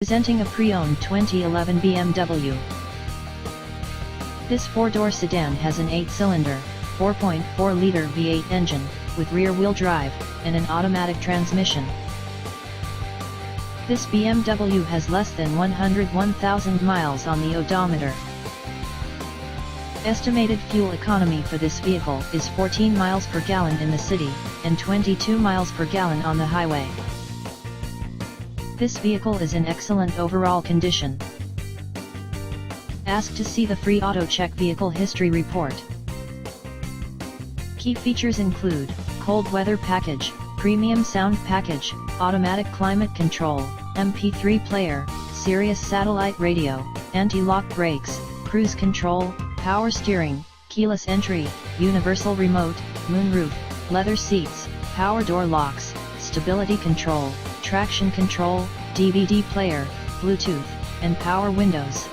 Presenting a pre-owned 2011 BMW. This four-door sedan has an 8-cylinder, 4.4-liter V8 engine, with rear-wheel drive, and an automatic transmission. This BMW has less than 101,000 miles on the odometer. Estimated fuel economy for this vehicle is 14 miles per gallon in the city, and 22 miles per gallon on the highway. This vehicle is in excellent overall condition. Ask to see the free auto check vehicle history report. Key features include cold weather package, premium sound package, automatic climate control, MP3 player, Sirius satellite radio, anti-lock brakes, cruise control, power steering, keyless entry, universal remote, moonroof, leather seats, power door locks, stability control, traction control, DVD player, Bluetooth, and power windows.